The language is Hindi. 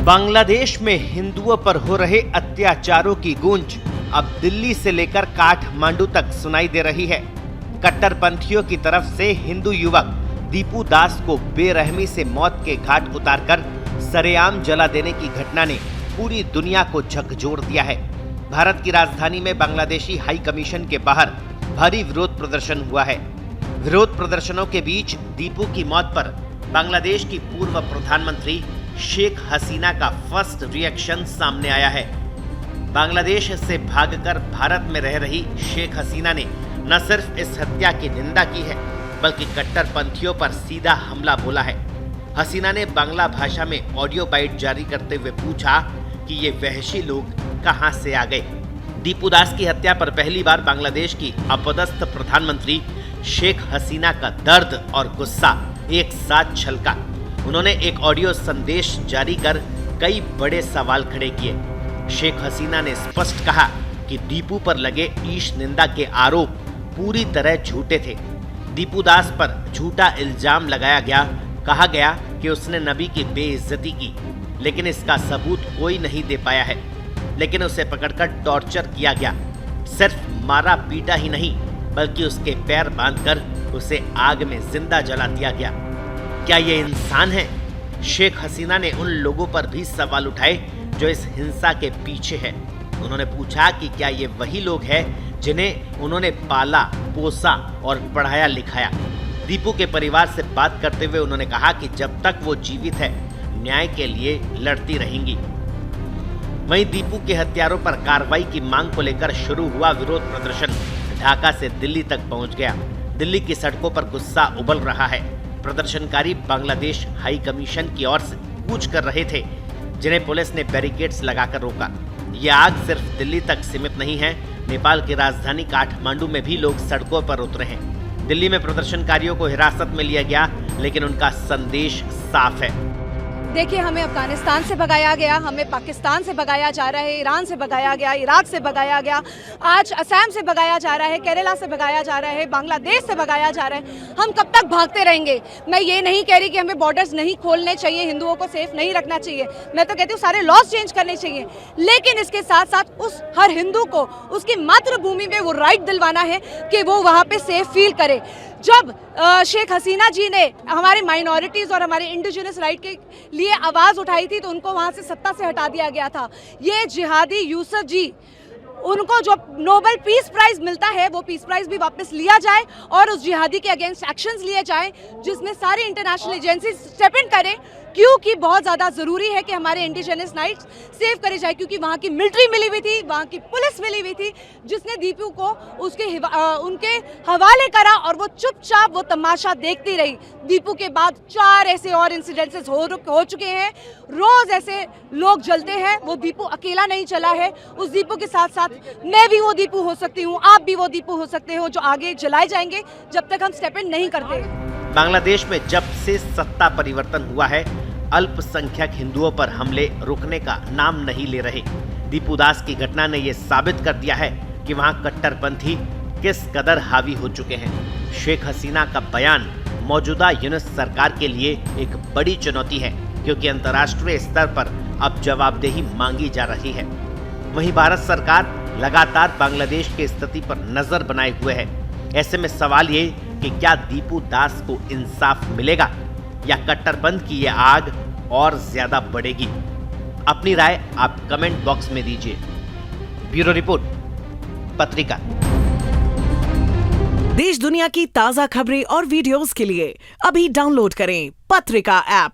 बांग्लादेश में हिंदुओं पर हो रहे अत्याचारों की गूंज अब दिल्ली से लेकर काठमांडू तक सुनाई दे रही है। कट्टरपंथियों की तरफ से हिंदू युवक दीपू दास को बेरहमी से मौत के घाट उतारकर सरेआम जला देने की घटना ने पूरी दुनिया को झकझोर दिया है। भारत की राजधानी में बांग्लादेशी हाई कमीशन के बाहर भारी विरोध प्रदर्शन हुआ है। विरोध प्रदर्शनों के बीच दीपू की मौत पर बांग्लादेश की पूर्व प्रधानमंत्री शेख हसीना का फर्स्ट रिएक्शन सामने आया है। बांग्लादेश से भागकर भारत में रह रही शेख हसीना ने न सिर्फ इस हत्या की निंदा की है बल्कि कट्टरपंथियों पर सीधा हमला बोला है। हसीना ने बांग्ला भाषा में ऑडियो बाइट जारी करते हुए पूछा कि ये वहशी लोग कहां से आ गए। दीपू दास की हत्या पर पहली बार बांग्लादेश की अपदस्थ प्रधानमंत्री शेख हसीना का दर्द और गुस्सा एक साथ छलका। उन्होंने एक ऑडियो संदेश जारी कर कई बड़े सवाल खड़े किए। शेख हसीना ने स्पष्ट कहा कि दीपू पर लगे ईश निंदा के आरोप पूरी तरह झूठे थे। दीपू दास पर झूठा इल्जाम लगाया गया, कहा गया कि उसने नबी की बेइज्जती की, लेकिन इसका सबूत कोई नहीं दे पाया है। लेकिन उसे पकड़कर टॉर्चर किया गया। सिर्फ मारा पीटा ही नहीं बल्कि उसके पैर बांधकर उसे आग में जिंदा जला दिया गया। क्या ये इंसान है? शेख हसीना ने उन लोगों पर भी सवाल उठाए जो इस हिंसा के पीछे है। उन्होंने पूछा कि क्या ये वही लोग हैं जिन्हें उन्होंने पाला, पोसा और पढ़ाया लिखाया। दीपू के परिवार से बात करते हुए उन्होंने कहा कि जब तक वो जीवित है न्याय के लिए लड़ती रहेंगी। वहीं दीपू के हत्यारों पर कार्रवाई की मांग को लेकर शुरू हुआ विरोध प्रदर्शन ढाका से दिल्ली तक पहुंच गया। दिल्ली की सड़कों पर गुस्सा उबल रहा है। प्रदर्शनकारी बांग्लादेश हाई कमीशन की ओर से कूच कर रहे थे, जिन्हें पुलिस ने बैरिकेड्स लगाकर रोका। ये आग सिर्फ दिल्ली तक सीमित नहीं है। नेपाल की राजधानी काठमांडू में भी लोग सड़कों पर उतरे हैं। दिल्ली में प्रदर्शनकारियों को हिरासत में लिया गया, लेकिन उनका संदेश साफ है। देखिए, हमें अफगानिस्तान से भगाया गया, हमें पाकिस्तान से भगाया जा रहा है, ईरान से भगाया गया, इराक से भगाया गया, आज असम से भगाया जा रहा है, केरला से भगाया जा रहा है, बांग्लादेश से भगाया जा रहा है। हम कब तक भागते रहेंगे? मैं ये नहीं कह रही कि हमें बॉर्डर्स नहीं खोलने चाहिए, हिंदुओं को सेफ नहीं रखना चाहिए। मैं तो कहती हूँ सारे लॉज चेंज करने चाहिए, लेकिन इसके साथ साथ उस हर हिंदू को उसकी मातृभूमि में वो राइट दिलवाना है कि वो वहाँ पे सेफ फील करे। जब शेख हसीना जी ने हमारे माइनॉरिटीज़ और हमारे इंडिजिनस राइट के लिए आवाज़ उठाई थी तो उनको वहाँ से सत्ता से हटा दिया गया था। ये जिहादी यूसुफ जी, उनको जो नोबेल पीस प्राइज़ मिलता है वो पीस प्राइज़ भी वापस लिया जाए और उस जिहादी के अगेंस्ट एक्शंस लिए जाएं, जिसमें सारी इंटरनेशनल एजेंसी स्टेप इन करें, क्योंकि बहुत ज़्यादा ज़रूरी है कि हमारे इंडिजिनस राइट्स सेव करे जाए। क्योंकि वहाँ की मिलिट्री मिली हुई थी, वहाँ की पुलिस मिली हुई थी, जिसने दीपू को उनके हवाले करा और वो चुपचाप वो तमाशा देखती रही। दीपू के बाद 4 ऐसे और इंसिडेंसेस हो चुके हैं। रोज़ ऐसे लोग जलते हैं। वो दीपू अकेला नहीं चला है। उस दीपू के साथ साथ मैं भी वो दीपू हो सकती हूँ, आप भी वो दीपू हो सकते हो, जो आगे जलाए जाएंगे जब तक हम स्टेप इन नहीं करते। बांग्लादेश में जब से सत्ता परिवर्तन हुआ है, अल्पसंख्यक हिंदुओं पर हमले रुकने का नाम नहीं ले रहे। दीपू दास की घटना ने यह साबित कर दिया है कि वहां कट्टरपंथी किस कदर हावी हो चुके हैं। शेख हसीना का बयान मौजूदा यूनुस सरकार के लिए एक बड़ी चुनौती है, क्योंकि अंतर्राष्ट्रीय स्तर पर अब जवाबदेही मांगी जा रही है। वहीं भारत सरकार लगातार बांग्लादेश की स्थिति पर नजर बनाए हुए है। ऐसे में सवाल ये कि क्या दीपू दास को इंसाफ मिलेगा या कट्टरपंथ की ये आग और ज्यादा बढ़ेगी? अपनी राय आप कमेंट बॉक्स में दीजिए। ब्यूरो रिपोर्ट, पत्रिका। देश दुनिया की ताजा खबरें और वीडियोस के लिए अभी डाउनलोड करें पत्रिका ऐप।